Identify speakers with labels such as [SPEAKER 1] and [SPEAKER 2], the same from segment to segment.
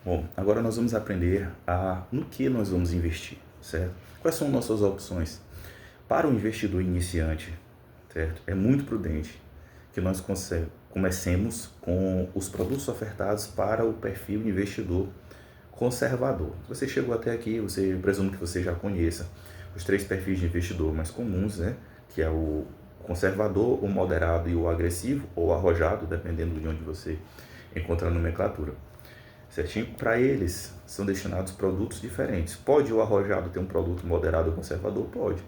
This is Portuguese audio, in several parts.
[SPEAKER 1] Bom, agora nós vamos aprender no que nós vamos investir, certo? Quais são nossas opções? Para o investidor iniciante, certo? É muito prudente que nós comecemos com os produtos ofertados para o perfil investidor conservador. Se você chegou até aqui, eu presumo que você já conheça os três perfis de investidor mais comuns, né? Que é o conservador, o moderado e o agressivo, ou arrojado, dependendo de onde você encontra a nomenclatura. Certinho? Para eles são destinados produtos diferentes. Pode o arrojado ter um produto moderado ou conservador? Pode.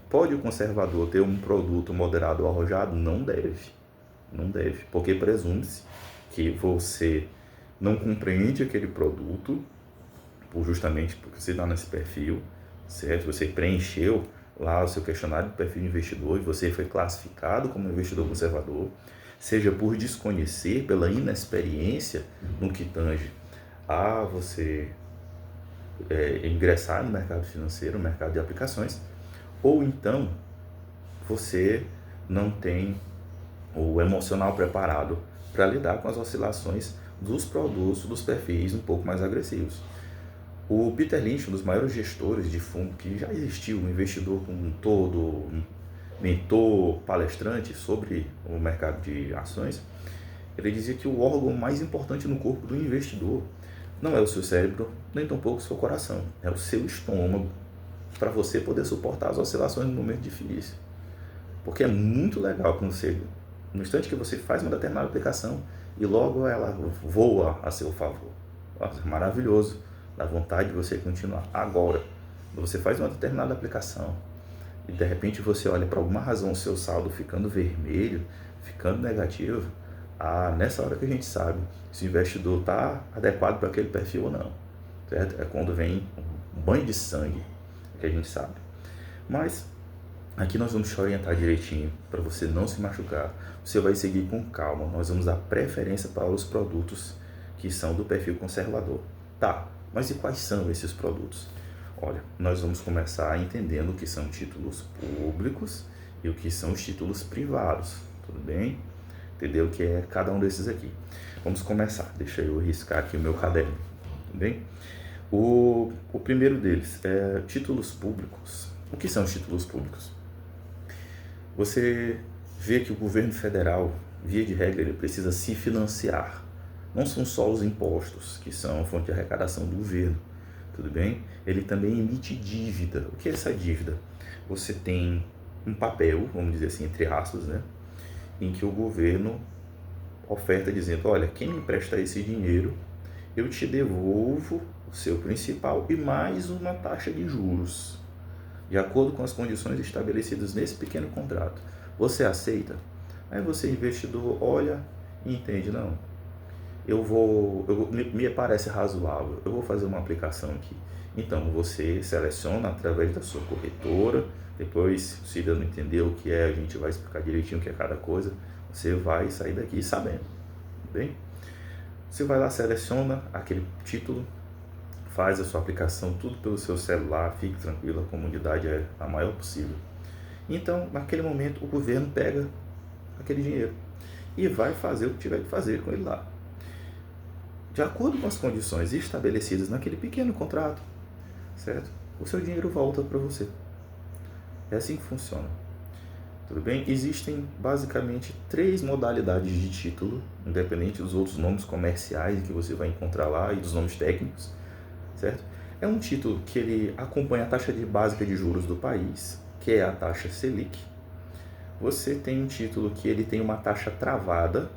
[SPEAKER 1] Pode o conservador ter um produto moderado ou arrojado? Não deve. Não deve, porque presume-se que você não compreende aquele produto, justamente porque você está nesse perfil, certo? Você preencheu lá o seu questionário de perfil de investidor e você foi classificado como investidor conservador, seja por desconhecer, pela inexperiência no que tange a você ingressar no mercado financeiro, no mercado de aplicações, ou então você não tem o emocional preparado para lidar com as oscilações dos produtos, dos perfis um pouco mais agressivos. O Peter Lynch, um dos maiores gestores de fundo que já existiu, um investidor como um todo, um mentor, palestrante sobre o mercado de ações, ele dizia que o órgão mais importante no corpo do investidor não é o seu cérebro, nem tampouco o seu coração, é o seu estômago, para você poder suportar as oscilações no momento difícil. Porque é muito legal quando você, no instante que você faz uma determinada aplicação e logo ela voa a seu favor. Nossa, é maravilhoso, dá vontade de você continuar. Agora, quando você faz uma determinada aplicação e de repente você olha para alguma razão o seu saldo ficando vermelho, ficando negativo, nessa hora que a gente sabe se o investidor está adequado para aquele perfil ou não, certo? É quando vem um banho de sangue que a gente sabe. Mas aqui nós vamos te orientar direitinho para você não se machucar. Você vai seguir com calma. Nós vamos dar preferência para os produtos que são do perfil conservador. Tá, mas e quais são esses produtos? Olha, nós vamos começar entendendo o que são títulos públicos e o que são os títulos privados, tudo bem? Entendeu o que é cada um desses aqui. Vamos começar. Deixa eu riscar aqui o meu caderno, tudo bem? O primeiro deles é títulos públicos. O que são os títulos públicos? Você vê que o governo federal, via de regra, ele precisa se financiar. Não são só os impostos, que são fonte de arrecadação do governo, tudo bem? Ele também emite dívida. O que é essa dívida? Você tem um papel, vamos dizer assim, entre aspas, né? Em que o governo oferta dizendo, olha, quem me empresta esse dinheiro, eu te devolvo o seu principal e mais uma taxa de juros, de acordo com as condições estabelecidas nesse pequeno contrato. Você aceita? Aí você, investidor, olha e entende, não, me parece razoável, eu vou fazer uma aplicação aqui. Então, você seleciona através da sua corretora, depois, se ainda não entendeu o que é, a gente vai explicar direitinho o que é cada coisa, você vai sair daqui sabendo, bem? Você vai lá, seleciona aquele título, faz a sua aplicação, tudo pelo seu celular, fique tranquilo, a comunidade é a maior possível. Então, naquele momento, o governo pega aquele dinheiro e vai fazer o que tiver que fazer com ele lá. De acordo com as condições estabelecidas naquele pequeno contrato, certo? O seu dinheiro volta para você. É assim que funciona. Tudo bem? Existem basicamente 3 modalidades de título, independente dos outros nomes comerciais que você vai encontrar lá e dos nomes técnicos, certo? É um título que ele acompanha a taxa básica de juros do país, que é a taxa Selic. Você tem um título que ele tem uma taxa travada,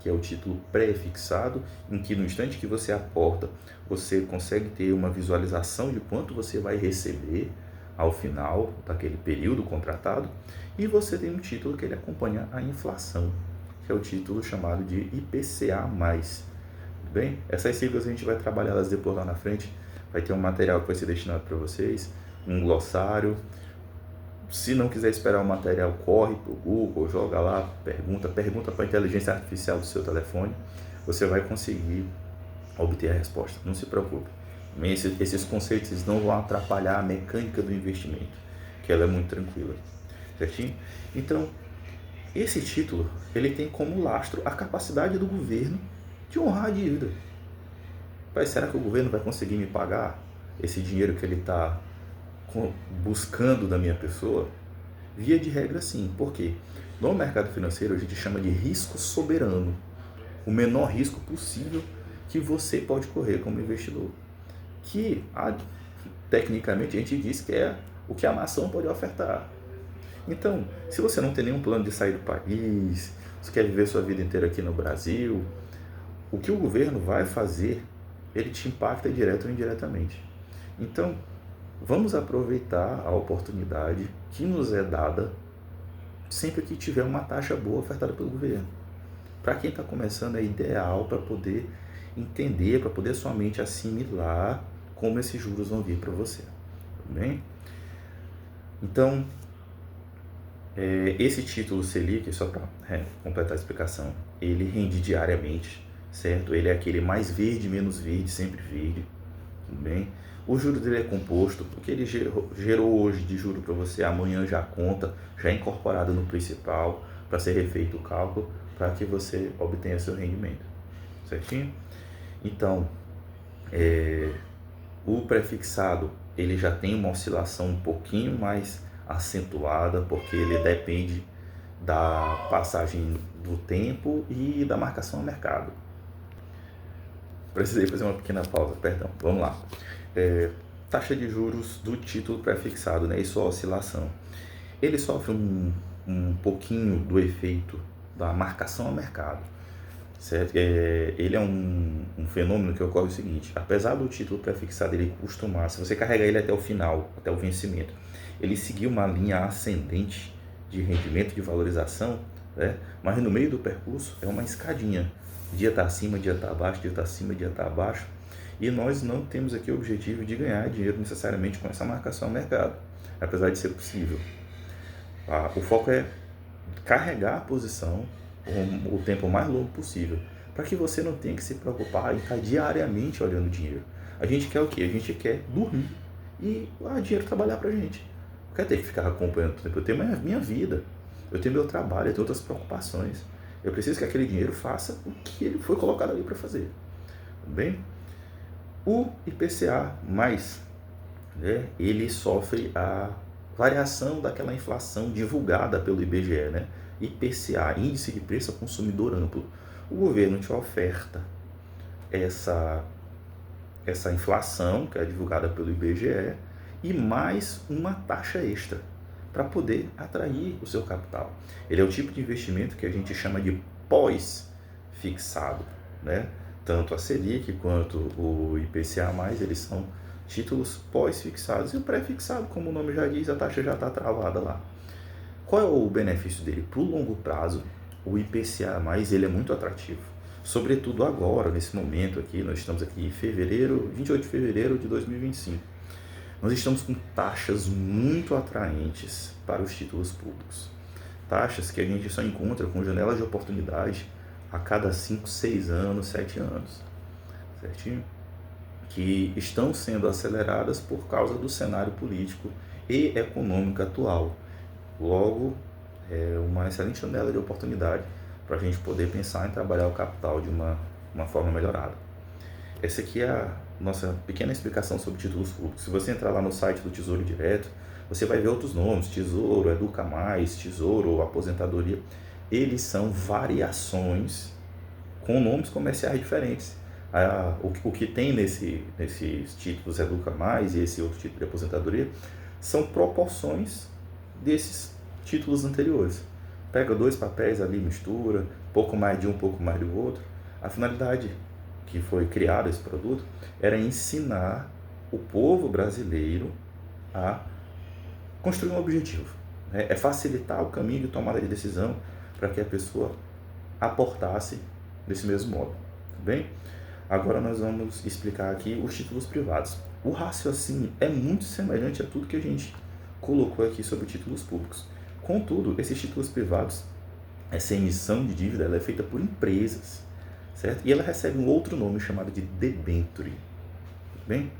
[SPEAKER 1] que é o título pré-fixado, em que no instante que você aporta, você consegue ter uma visualização de quanto você vai receber ao final daquele período contratado. E você tem um título que ele acompanha a inflação, que é o título chamado de IPCA+. Bem, essas siglas a gente vai trabalhar elas depois lá na frente. Vai ter um material que vai ser destinado para vocês, um glossário. Se não quiser esperar o material, corre para o Google, joga lá, pergunta para a inteligência artificial do seu telefone. Você vai conseguir obter a resposta, não se preocupe. Esses conceitos não vão atrapalhar a mecânica do investimento, que ela é muito tranquila, certinho? Então, esse título, ele tem como lastro a capacidade do governo de honrar a dívida. Mas será que o governo vai conseguir me pagar esse dinheiro que ele está buscando da minha pessoa? Via de regra, sim. Por quê? No mercado financeiro, a gente chama de risco soberano. O menor risco possível que você pode correr como investidor. Que, tecnicamente, a gente diz que é o que a nação pode ofertar. Então, se você não tem nenhum plano de sair do país, você quer viver sua vida inteira aqui no Brasil, o que o governo vai fazer, ele te impacta direto ou indiretamente. Então, vamos aproveitar a oportunidade que nos é dada sempre que tiver uma taxa boa ofertada pelo governo. Para quem está começando, é ideal para poder entender, para poder sua mente assimilar como esses juros vão vir para você. Tudo bem? Então, esse título Selic, só para completar a explicação, ele rende diariamente, certo? Ele é aquele mais verde, menos verde, sempre verde, tudo bem? O juro dele é composto, o que ele gerou hoje de juro para você, amanhã já conta, já é incorporado no principal, para ser refeito o cálculo, para que você obtenha seu rendimento, certinho? Então, o prefixado, ele já tem uma oscilação um pouquinho mais acentuada, porque ele depende da passagem do tempo e da marcação ao mercado. Precisei fazer uma pequena pausa, perdão, vamos lá. Taxa de juros do título prefixado, né, e sua oscilação. Ele sofre um pouquinho do efeito da marcação ao mercado, certo? Ele é um fenômeno que ocorre o seguinte: apesar do título prefixado ele costumar, se você carregar ele até o final, até o vencimento, ele seguir uma linha ascendente de rendimento, de valorização, né? Mas no meio do percurso é uma escadinha, dia está acima, dia está abaixo, dia está acima, dia está abaixo, e nós não temos aqui o objetivo de ganhar dinheiro necessariamente com essa marcação ao mercado, apesar de ser possível. O foco é carregar a posição o tempo mais longo possível, para que você não tenha que se preocupar em estar diariamente olhando dinheiro. A gente quer o quê? A gente quer dormir e o dinheiro trabalhar para a gente. Não quer ter que ficar acompanhando o tempo. Eu tenho minha vida, eu tenho meu trabalho, eu tenho outras preocupações. Eu preciso que aquele dinheiro faça o que ele foi colocado ali para fazer. Tudo bem? O IPCA+, né, ele sofre a variação daquela inflação divulgada pelo IBGE, né? IPCA, Índice de Preço ao Consumidor Amplo. O governo te oferta essa inflação, que é divulgada pelo IBGE, e mais uma taxa extra, para poder atrair o seu capital. Ele é o tipo de investimento que a gente chama de pós-fixado, né? Tanto a Selic quanto o IPCA+, eles são títulos pós-fixados, e o pré-fixado, como o nome já diz, a taxa já está travada lá. Qual é o benefício dele? Para o longo prazo, o IPCA+, ele é muito atrativo. Sobretudo agora, nesse momento aqui, nós estamos aqui em 28 de fevereiro de 2025. Nós estamos com taxas muito atraentes para os títulos públicos. Taxas que a gente só encontra com janelas de oportunidade a cada 5, 6 anos, 7 anos. Certinho? Que estão sendo aceleradas por causa do cenário político e econômico atual. Logo, é uma excelente janela de oportunidade para a gente poder pensar em trabalhar o capital de uma forma melhorada. Essa aqui é a nossa pequena explicação sobre títulos públicos. Se você entrar lá no site do Tesouro Direto, você vai ver outros nomes: Tesouro, Educa Mais, Tesouro, Aposentadoria. Eles são variações com nomes comerciais diferentes. O que tem nesses títulos Educa Mais e esse outro título de aposentadoria são proporções desses títulos anteriores. Pega dois papéis ali, mistura, pouco mais de um, pouco mais do outro. A finalidade que foi criado esse produto era ensinar o povo brasileiro a construir um objetivo. É facilitar o caminho de tomada de decisão para que a pessoa aportasse desse mesmo modo. Tudo bem? Agora nós vamos explicar aqui os títulos privados. O raciocínio é muito semelhante a tudo que a gente colocou aqui sobre títulos públicos. Contudo, esses títulos privados, essa emissão de dívida, ela é feita por empresas, certo? E ela recebe um outro nome chamado de debênture. Tudo bem?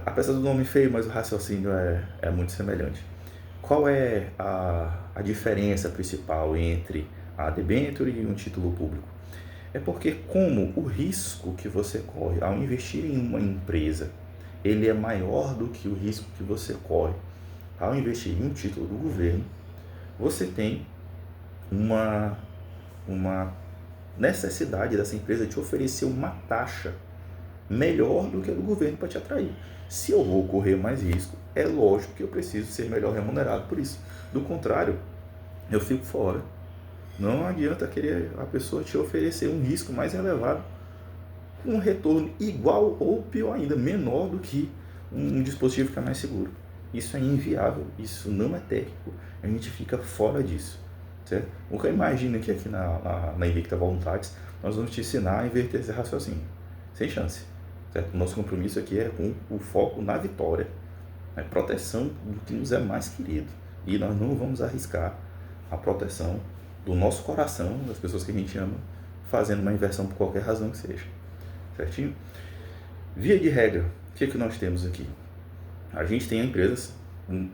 [SPEAKER 1] Apesar do nome feio, mas o raciocínio é muito semelhante. Qual é a diferença principal entre a debênture e um título público? É porque como o risco que você corre ao investir em uma empresa, ele é maior do que o risco que você corre ao investir em um título do governo, você tem uma necessidade dessa empresa te oferecer uma taxa melhor do que a do governo para te atrair. Se eu vou correr mais risco, é lógico que eu preciso ser melhor remunerado por isso. Do contrário, eu fico fora. Não adianta querer a pessoa te oferecer um risco mais elevado, um retorno igual ou pior ainda, menor do que um dispositivo que é mais seguro. Isso é inviável, isso não é técnico, a gente fica fora disso. Certo? O que eu imagino que aqui na Invicta Voluntários nós vamos te ensinar a inverter esse raciocínio, sem chance. Certo? O nosso compromisso aqui é com o foco na vitória, a proteção do que nos é mais querido. E nós não vamos arriscar a proteção do nosso coração, das pessoas que a gente ama, fazendo uma inversão por qualquer razão que seja. Certinho? Via de regra, o que nós temos aqui? A gente tem empresas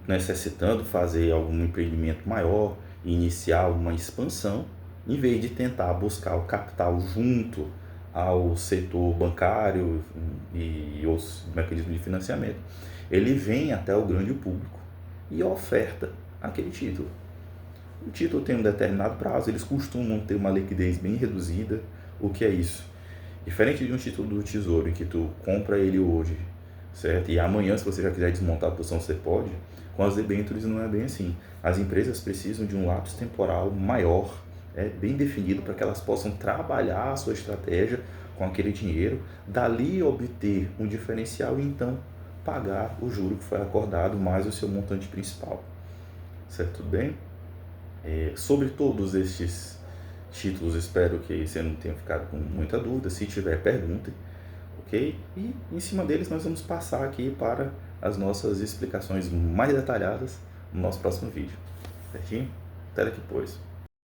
[SPEAKER 1] necessitando fazer algum empreendimento maior, iniciar uma expansão, em vez de tentar buscar o capital junto ao setor bancário e os mecanismos de financiamento, ele vem até o grande público e oferta aquele título. O título tem um determinado prazo, eles costumam ter uma liquidez bem reduzida. O que é isso? Diferente de um título do Tesouro, em que tu compra ele hoje, certo? E amanhã, se você já quiser desmontar a posição, você pode. Com as debêntures não é bem assim. As empresas precisam de um lapso temporal maior, bem definido, para que elas possam trabalhar a sua estratégia com aquele dinheiro, dali obter um diferencial e então pagar o juro que foi acordado mais o seu montante principal. Certo? Tudo bem? Sobre todos estes títulos, espero que você não tenha ficado com muita dúvida. Se tiver, perguntem, ok? E em cima deles nós vamos passar aqui para as nossas explicações mais detalhadas no nosso próximo vídeo, certinho? Até daqui depois.